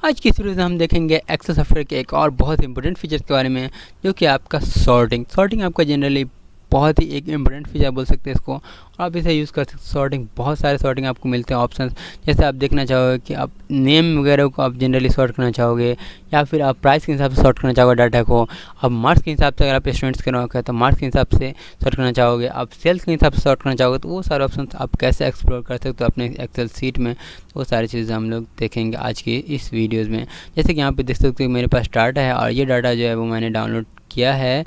आज की इस वीडियो में हम देखेंगे एक्सेल सॉफ्टवेयर के एक और बहुत इंपॉर्टेंट फीचर्स के बारे में, जो कि आपका सॉर्टिंग आपका जनरली बहुत ही एक इंपॉर्टेंट फीचर बोल सकते हैं इसको। और आप इसे यूज़ कर सकते हैं सॉर्टिंग, बहुत सारे सॉर्टिंग आपको मिलते हैं ऑप्शंस। जैसे आप देखना चाहोगे कि आप नेम वगैरह को आप जनरली सॉर्ट करना चाहोगे, या फिर आप प्राइस के हिसाब से सॉर्ट करना चाहोगे डाटा को, आप मार्क्स के हिसाब से, अगर आप स्टूडेंट्स के रखा है तो मार्क्स के हिसाब से सॉर्ट करना चाहोगे, आप सेल्स के हिसाब से सॉर्ट करना चाहोगे, तो वो सारे ऑप्शन आप कैसे एक्सप्लोर कर सकते हो अपने एक्सेल सीट में, वो सारी चीज़ें हम लोग देखेंगे आज की इस वीडियोज़ में। जैसे कि यहाँ पे देख सकते हो मेरे पास डाटा है, और ये डाटा जो है वो मैंने डाउनलोड किया है,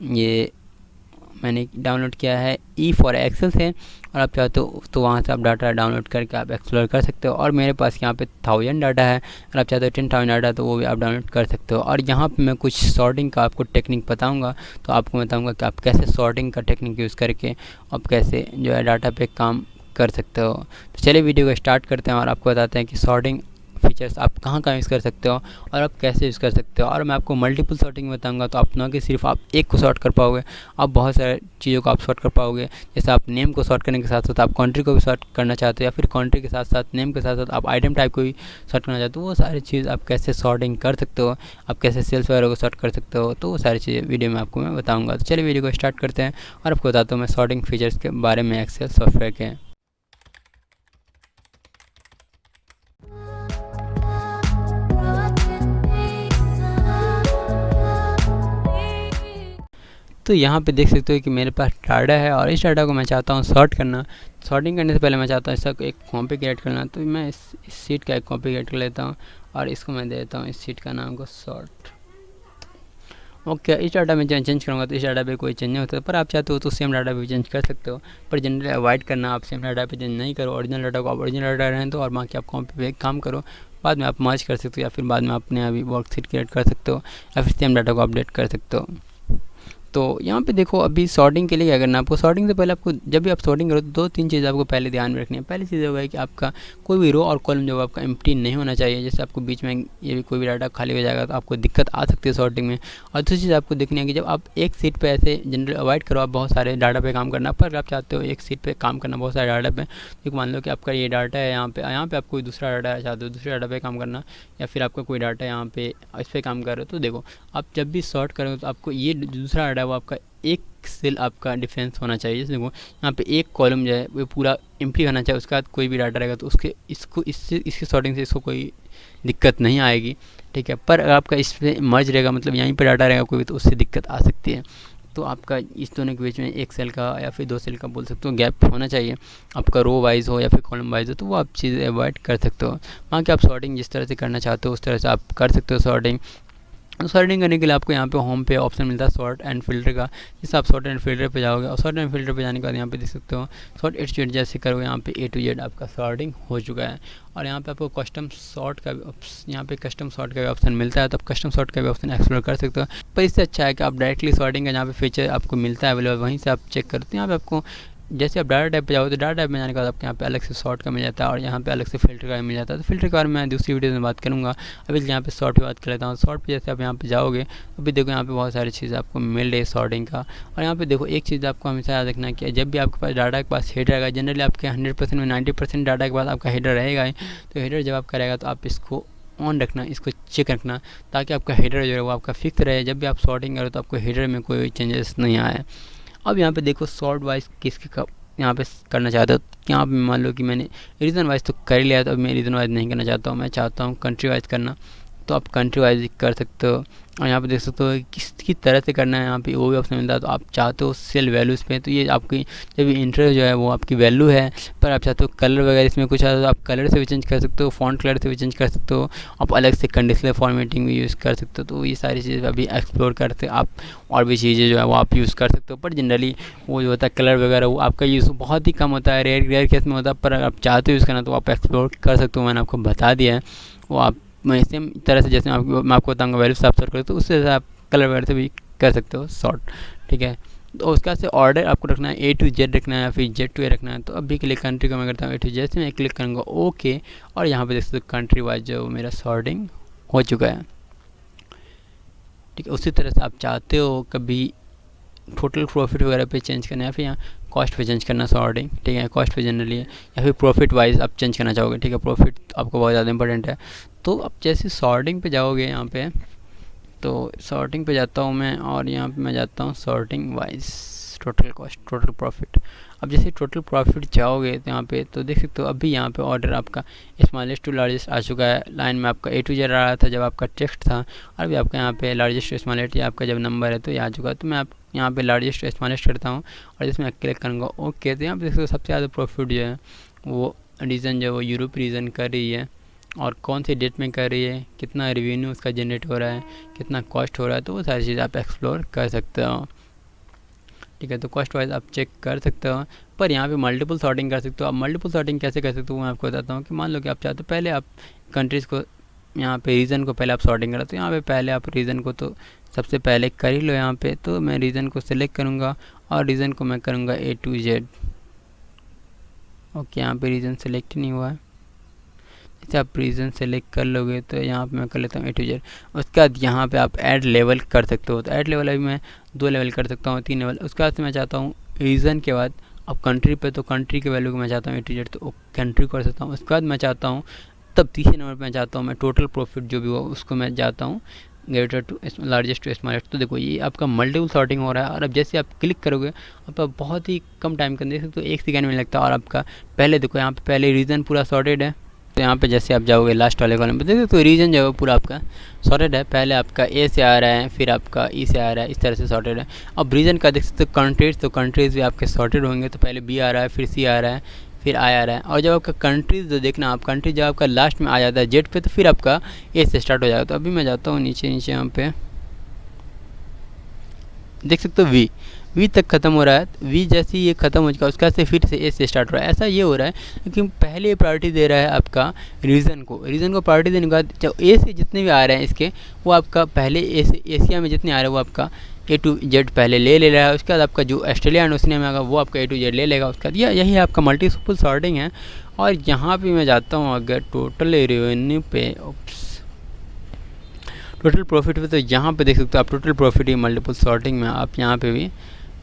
ये मैंने डाउनलोड किया है ई फॉर एक्सेल से। और आप चाहते हो तो वहाँ से आप डाटा डाउनलोड करके आप एक्सप्लोर कर सकते हो। और मेरे पास यहाँ पे 1000 डाटा है, और आप चाहते हो 10,000 डाटा तो वो भी आप डाउनलोड कर सकते हो। और यहाँ पे मैं कुछ सॉर्टिंग का आपको टेक्निक बताऊँगा, तो आपको बताऊँगा कि आप कैसे सॉर्टिंग का टेक्निक यूज़ करके आप कैसे जो है डाटा पे काम कर सकते हो। तो चलिए वीडियो को स्टार्ट करते हैं और आपको बताते हैं कि सॉर्टिंग फीचर्स आप कहाँ यूज़ कर सकते हो और आप कैसे यूज़ कर सकते हो। और मैं आपको मल्टीपल सॉर्टिंग बताऊंगा, तो आप ना कि सिर्फ आप एक को सॉर्ट कर पाओगे, आप बहुत सारे चीज़ों को आप सॉर्ट कर पाओगे। जैसे आप नेम को सॉर्ट करने के साथ साथ आप कंट्री को भी सॉर्ट करना चाहते हो, या फिर कंट्री के साथ साथ नेम के साथ साथ आप आइटम टाइप को भी सॉर्ट करना चाहते हो, वो सारी चीज़ आप कैसे सॉर्टिंग कर सकते हो, आप कैसे सेल्स वगैरह को सॉर्ट कर सकते हो, तो वो सारी चीज़ें वीडियो में आपको मैं बताऊँगा। तो चलिए वीडियो को स्टार्ट करते हैं और आपको बताता हूँ मैं सॉर्टिंग फीचर्स के बारे में एक्सेल सॉफ्टवेयर के। तो यहाँ पे देख सकते हो कि मेरे पास डाटा है, और इस डाटा को मैं चाहता हूँ सॉर्ट करना। सॉर्टिंग करने से पहले मैं चाहता हूँ इसका एक कॉपी क्रिएट करना, तो मैं इस सीट का एक कॉपी क्रिएट कर लेता हूँ, और इसको मैं दे देता हूँ इस सीट का नाम को सॉर्ट। ओके, इस डाटा में चेंज करूँगा तो इस डाटा पे कोई चेंज नहीं होता, पर आप चाहते हो तो सेम डाटा पे चेंज कर सकते हो। पर जनरली अवॉइड करना, आप सेम डाटा पे चेंज नहीं करो, ओरिजिनल डाटा को आप ओरिजिनल डाटा रहने दो, और बाकी आप कॉपी पे काम करो। बाद में आप मर्ज कर सकते हो, या फिर बाद में अपने अभी वर्कशीट क्रिएट कर सकते हो, या फिर सेम डाटा को अपडेट कर सकते हो। तो यहाँ पे देखो, अभी सॉर्टिंग के लिए क्या करना है आपको। सॉर्टिंग से पहले आपको, जब भी आप सॉर्टिंग करो तो 2-3 चीज़ आपको पहले ध्यान में रखनी है। पहली चीज़ होगा कि आपका कोई भी रो और कॉलम जो आपका एम्प्टी नहीं होना चाहिए। जैसे आपको बीच में ये भी कोई भी डाटा खाली हो जाएगा तो आपको दिक्कत आ सकती है सॉर्टिंग में। और दूसरी चीज़ आपको देखनी है कि जब आप एक सीट पे ऐसे जनरल अवॉइड करो, आप बहुत सारे डाटा पे काम करना, पर आप चाहते हो एक सीट पे काम करना बहुत सारे डाटा पे, तो मान लो कि आपका ये डाटा है यहाँ पे आप कोई दूसरा डाटा चाहते हो दूसरे डाटा पे काम करना, या फिर आपका कोई डाटा यहाँ पे इस पर काम कर रहे हो, तो देखो आप जब भी सॉर्ट करोगे तो आपको ये दूसरा डाटा वो आपका एक सेल आपका डिफरेंस होना चाहिए। जैसे देखो यहाँ पे एक कॉलम जो है वो पूरा एम्प्टी होना चाहिए, उसके बाद कोई भी डाटा रहेगा तो उसके इसकी सॉर्टिंग से इसको कोई दिक्कत नहीं आएगी, ठीक है। पर अगर आपका इस पर मर्ज रहेगा, मतलब यहीं पे डाटा रहेगा कोई भी, तो उससे दिक्कत आ सकती है। तो आपका इस दोनों के बीच में एक सेल का या फिर 2 सेल का बोल सकते हो गैप होना चाहिए, आपका रो वाइज हो या फिर कॉलम वाइज हो, तो वो आप चीज़ें अवॉइड कर सकते हो। बाकी आप सॉर्टिंग जिस तरह से करना चाहते हो उस तरह से आप कर सकते हो सॉर्टिंग। सॉर्टिंग करने के लिए आपको यहाँ पे होम पे ऑप्शन मिलता है सॉर्ट एंड फिल्टर का। जैसे आप सॉर्ट एंड फिल्टर पे जाओगे, और सॉर्ट एंड फिल्टर पे जाने के बाद यहाँ पे देख सकते हो सॉर्ट A to Z जैसे करोगे, यहाँ पे A to Z आपका सॉर्टिंग हो चुका है। और यहाँ पे आपको कस्टम सॉर्ट का भी यहाँ पे कस्टम सॉर्ट का भी ऑप्शन मिलता है, तो आप कस्टम सॉर्ट का भी ऑप्शन एक्सप्लोर कर सकते हो। पर इससे अच्छा है कि आप डायरेक्टली सॉर्टिंग का जहाँ पे फीचर आपको मिलता है अवेलेबल, वहीं से आप चेक करते हैं। यहाँ पे आपको जैसे आप डाटा टाइप पे जाओगे तो डाटा टाइप में जाने के बाद आपके यहाँ पे अलग से सॉर्ट का मिल जाता है, और यहाँ पे अलग से फिल्टर का मिल जाता है। तो फिल्टर के बारे में मैं दूसरी वीडियो में बात करूँगा, अभी यहाँ पे सॉर्ट पे बात कर लेता हूँ। सॉर्ट पे जैसे आप यहाँ पे जाओगे तो अभी देखो यहाँ पे बहुत सारी चीज़ें आपको मिल रही है सॉर्टिंग का। और यहाँ पे देखो एक चीज़ आपको हमेशा याद रखना है कि जब भी आपके पास डाटा के पास हेडर रहेगा, जनरली आपके 100% में 90% डाटा के बाद आपका हेडर रहेगा ही, तो हेडर जब आपका रहेगा तो आप इसको ऑन रखना, इसको चेक रखना, ताकि आपका हेडर जो है वो आपका फिक्स रहे। जब भी आप सॉर्टिंग करो तो आपको हेडर में कोई चेंजेस नहीं आए। अब यहाँ पे देखो सॉर्ट वाइज किसके यहाँ पे करना चाहते हो, यहाँ पे मान लो कि मैंने रीज़न वाइज तो कर लिया, तो अब मैं रीज़न वाइज नहीं करना चाहता हूँ, मैं चाहता हूँ कंट्री वाइज करना, तो आप कंट्री वाइज कर सकते हो। और यहाँ पे देख सकते हो किस तरह से करना है, यहाँ पे वो भी ऑप्शन मिलता है। तो आप चाहते हो सेल वैल्यूज़ पे, तो ये आपकी जब इंटरेस्ट जो है वो आपकी वैल्यू है, पर आप चाहते हो कलर वगैरह इसमें कुछ है तो आप कलर से भी चेंज कर सकते हो, फॉन्ट कलर से भी चेंज कर सकते हो, आप अलग से कंडीशनल फॉर्मेटिंग भी यूज़ कर सकते हो। तो ये सारी चीज़ें अभी एक्सप्लोर करते आप, और भी चीज़ें जो है वो आप यूज़ कर सकते हो। पर जनरली वो जो होता है कलर वगैरह वो आपका यूज़ बहुत ही कम होता है, रेयर केस में होता है, पर अगर आप चाहते हो यूज़ करना तो आप एक्सप्लोर कर सकते हो। मैंने आपको बता दिया है, वो आप मैं सेम तरह से जैसे मैं आपको बताऊँगा वैल्यू से आप सॉर्ट करो, तो उससे आप कलर वगैरह से भी कर सकते हो सॉर्ट, ठीक है। तो उसका से ऑर्डर आपको रखना है A to Z रखना है, या फिर Z to A रखना है। तो अभी के लिए कंट्री का मैं करता हूँ A to Z से मैं क्लिक करूँगा ओके, और यहाँ पे देख सकते हो कंट्री वाइज जो मेरा सॉर्टिंग हो चुका है, ठीक है। उसी तरह से आप चाहते हो कभी टोटल प्रॉफिट वगैरह पे चेंज करना है, फिर यहाँ कॉस्ट पे चेंज करना सॉर्टिंग, ठीक है। कॉस्ट पे जनरली है, या फिर प्रॉफिट वाइज आप चेंज करना चाहोगे, ठीक है। प्रॉफिट आपको बहुत ज़्यादा इंपॉर्टेंट है, तो अब जैसे सॉर्टिंग पे जाओगे यहाँ पे, तो सॉर्टिंग पे जाता हूँ मैं और यहाँ पे मैं जाता हूँ sorting wise total cost total profit. अब जैसे टोटल प्रॉफिट जाओगे तो यहाँ पे तो देख सकते हो अभी यहाँ पे ऑर्डर आपका स्मॉलेस्ट टू लार्जेस्ट आ चुका है। लाइन में आपका A to Z आ रहा था जब आपका टेक्स्ट था, और अभी आपका यहाँ पे लार्जेस्ट टू स्मॉलेस्ट आपका जब नंबर है तो ये आ चुका है। तो मैं आप यहाँ पे लार्जेस्ट टू स्मॉलेस्ट करता हूँ और इसमें क्लिक करूँगा ओके। तो यहाँ पे देख सकते हो सबसे ज़्यादा प्रॉफिट जो है वो रीज़न जो है वो यूरोप रीजन कर रही है, और कौन सी डेट में कर रही है, कितना रेवेन्यू उसका जनरेट हो रहा है, कितना कॉस्ट हो रहा है, तो वो सारी चीज़ आप एक्सप्लोर कर सकते हो। ठीक है, तो कॉस्ट वाइज आप चेक कर सकते हो, पर यहाँ पे मल्टीपल सॉर्टिंग कर सकते हो। आप मल्टीपल सॉर्टिंग कैसे कर सकते हो मैं आपको बताता हूँ कि मान लो कि आप चाहते हो पहले आप कंट्रीज़ को यहाँ पे रीजन को पहले आप सॉर्टिंग करो, तो यहाँ पे पहले आप रीजन को तो सबसे पहले कर ही लो यहाँ पे। तो मैं रीजन को सिलेक्ट करूँगा और रीजन को मैं करूँगा A to Z। ओके, यहाँ पे रीजन सेलेक्ट नहीं हुआ है, जैसे आप रीजन सेलेक्ट कर लोगे तो यहाँ पे मैं कर लेता हूँ A to Z। उसके बाद यहाँ पे आप ऐड लेवल कर सकते हो, तो ऐड लेवल अभी मैं 2 लेवल कर सकता हूँ, 3 लेवल। उसके बाद से मैं चाहता हूँ रीजन के बाद अब कंट्री पे, तो कंट्री के वैल्यू को मैं चाहता हूँ A to Z, तो कंट्री कर सकता हूँ। उसके बाद मैं चाहता हूँ तब तीसरे नंबर पर मैं चाहता हूँ मैं टोटल प्रॉफिट जो भी हो उसको मैं चाहता हूँ greater to largest to smallest. तो देखो ये आपका मल्टीपल सॉर्टिंग हो रहा है, और अब जैसे आप क्लिक करोगे आपका बहुत ही कम टाइम कर देख सकते हो, 1 सेकेंड में लगता है। और आपका पहले देखो यहाँ पे पहले रीजन पूरा सॉर्टेड है, तो यहाँ पे जैसे आप जाओगे लास्ट वाले कॉलम पे देखो तो रीजन जो है पूरा आपका सॉर्टेड है। पहले आपका A से आ रहा है, फिर आपका E से आ रहा है, इस तरह से सॉर्टेड है। अब रीजन का देख सकते हो कंट्रीज़, तो कंट्रीज़ भी आपके सॉर्टेड होंगे, तो पहले B आ रहा है, फिर C आ रहा है, फिर I आ रहा है। और जब आपका कंट्रीज़ जो देखना आप कंट्री जब आपका लास्ट में आ जाता है Z पे, तो फिर आपका A से स्टार्ट हो जाएगा। तो अभी मैं जाता हूँ नीचे नीचे यहाँ पे देख सकते हो वी तक खत्म हो रहा है। वी जैसे ये खत्म हो चुका है उसका से फिर से ए से स्टार्ट हो रहा है। ऐसा ये हो रहा है क्योंकि पहले प्रायोरिटी दे रहा है आपका रीजन को प्रायोरिटी देने के बाद जब ए से जितने भी आ रहे हैं इसके वो आपका पहले ए से एशिया में जितने आ रहे हैं वो आपका A to Z पहले ले रहा है। उसके बाद आपका जो ऑस्ट्रेलिया एंड ओशिनिया में आएगा वो आपका A to Z ले लेगा। उसके बाद यही आपका मल्टीपल सॉर्टिंग है। और यहाँ पे मैं जाता हूँ अगर टोटल रेवेन्यू पे टोटल प्रॉफिट पे, तो यहाँ पे देख सकते हो आप टोटल प्रॉफिट ही मल्टीपल सॉर्टिंग में आप यहाँ पे भी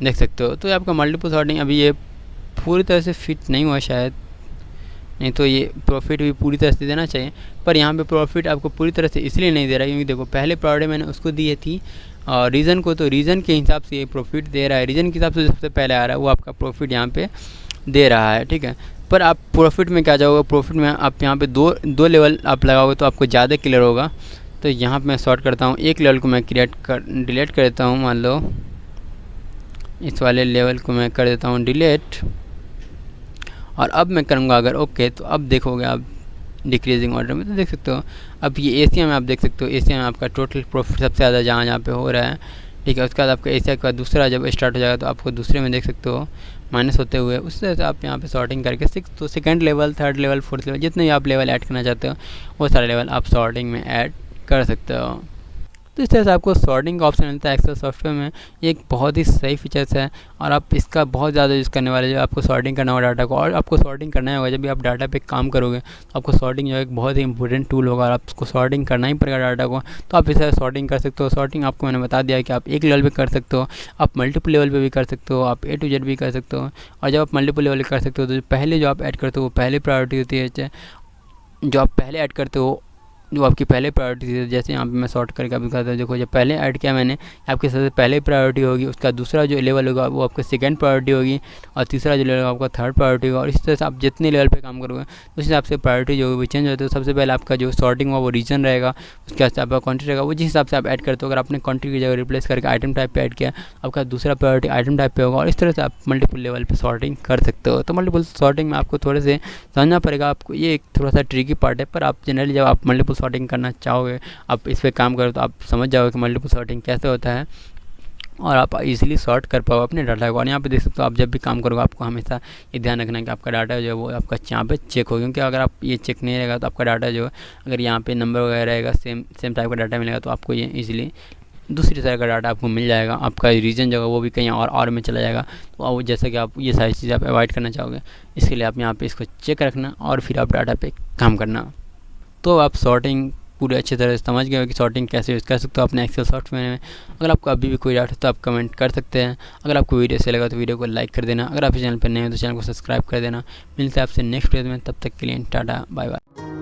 देख सकते हो। तो ये आपका मल्टीपल सॉर्टिंग अभी ये पूरी तरह से फिट नहीं हुआ शायद, नहीं तो ये प्रॉफिट भी पूरी तरह से देना चाहिए, पर यहाँ पे प्रॉफिट आपको पूरी तरह से इसलिए नहीं दे रहा है क्योंकि देखो पहले प्रायोरिटी मैंने उसको दी थी रीज़न को, तो रीज़न के हिसाब से ये प्रॉफिट दे रहा है। रीज़न के हिसाब से सबसे पहले आ रहा है वो आपका प्रॉफिट यहाँ पे दे रहा है। ठीक है, पर आप प्रॉफिट में क्या जाओगे, प्रॉफिट में आप यहाँ पे दो लेवल आप लगाओगे तो आपको ज़्यादा क्लियर होगा। तो यहाँ पे मैं सॉर्ट करता हूँ, एक लेवल को मैं डिलीट कर देता हूँ, मान लो इस वाले लेवल को मैं कर देता हूँ डिलीट। और अब मैं करूँगा अगर ओके, तो अब देखोगे आप डिक्रीजिंग ऑर्डर में, तो देख सकते हो अब ये एशिया में आप देख सकते हो एशिया में आपका टोटल प्रॉफिट सबसे ज़्यादा जहाँ पे हो रहा है। ठीक है, उसके बाद आपका एशिया का दूसरा जब स्टार्ट हो जाएगा तो आपको दूसरे में देख सकते हो माइनस होते हुए, उस तरह से आप यहाँ पे सॉर्टिंग करके तो second level, third level, fourth level, जितने भी आप लेवल ऐड करना चाहते हो वो सारे लेवल आप सॉर्टिंग में ऐड कर सकते हो। तो इस तरह से आपको सॉर्टिंग का ऑप्शन मिलता है एक्सेल सॉफ्टवेयर में। ये एक बहुत ही सही फीचर्स है और आप इसका बहुत ज़्यादा यूज़ करने वाले, जो आपको सॉर्टिंग करना होगा डाटा को, और आपको सॉर्टिंग करना ही होगा जब भी आप डाटा पे काम करोगे तो आपको सॉर्टिंग जो है एक बहुत ही इंपॉर्टेंट टूल होगा और आपको सॉर्टिंग करना ही पड़ेगा डाटा को। तो आप इस तरह सॉर्टिंग कर सकते हो। सॉर्टिंग आपको मैंने बता दिया है कि आप एक लेवल पर कर सकते हो, आप मल्टीपल लेवल पर भी कर सकते हो, आप A to Z भी कर सकते हो। और जब आप मल्टीपल लेवल कर सकते हो तो पहले जो आप ऐड करते हो वो पहले प्रायोरिटी होती है, जो आप पहले ऐड करते हो जो आपकी पहले प्रायोरिटी थी। जैसे यहाँ पे मैं सॉर्ट करके अभी कहता हूँ, देखो जब पहले ऐड किया मैंने आपके सबसे पहले प्रायोरिटी होगी, उसका दूसरा जो लेवल होगा वो आपका सेकंड प्रायोरिटी होगी, और तीसरा जो लेवल होगा आपका थर्ड प्रायोरिटी होगा। और इस तरह से आप जितने लेवल पे काम करोगे उस हिसाब से प्रायोरिटी जो भी चेंज होती है। सबसे पहले आपका जो सॉर्टिंग हुआ वो रीजन रहेगा, उसके बाद आपका कंट्री रहेगा, वो जिस हिसाब से आप ऐड करते हो। अगर आपने कंट्री की जगह रिप्लेस करके आइटम टाइप पे ऐड किया, आपका दूसरा प्रायोरिटी आइटम टाइप पे होगा। और इस तरह से आप मल्टीपल लेवल पे सॉर्टिंग कर सकते हो। तो मल्टीपल सॉर्टिंग में आपको थोड़े से समझना पड़ेगा, आपको ये एक थोड़ा सा ट्रिकी पार्ट है, पर आप जनरली जब आप मल्टीपल सॉर्टिंग करना चाहोगे, आप इस पे काम करो तो आप समझ जाओगे कि मल्टीपल सॉर्टिंग कैसे होता है और आप इजीली सॉर्ट कर पाओ अपने डाटा को। और यहाँ पे देख सकते हो आप जब भी काम करोगे आपको हमेशा ये ध्यान रखना है कि आपका डाटा जो है वो आपका यहाँ पे चेक हो, क्योंकि अगर आप ये चेक नहीं रहेगा तो आपका डाटा जो है अगर यहाँ पे नंबर वगैरह रहेगा सेम टाइप का डाटा मिलेगा तो आपको ये ईजिली दूसरी तरह का डाटा आपको मिल जाएगा। आपका रीजन जो है वो भी कहीं और में चला जाएगा। तो अब जैसा कि आप ये सारी चीज़ें आप अवॉइड करना चाहोगे, इसके लिए आप यहाँ पे इसको चेक रखना और फिर आप डाटा पे काम करना। तो आप सॉर्टिंग पूरी अच्छी तरह से समझ गए हो कि सॉर्टिंग कैसे यूज़ कर सकते हो अपने एक्सेल सॉफ्टवेयर में। अगर आपको अभी भी कोई डाउट है तो आप कमेंट कर सकते हैं। अगर आपको वीडियो से लगा तो वीडियो को लाइक कर देना। अगर आप इस चैनल पर नए हो तो चैनल को सब्सक्राइब कर देना। मिलते हैं आपसे नेक्स्ट वीडियो में, तब तक के लिए टाटा बाय बाय।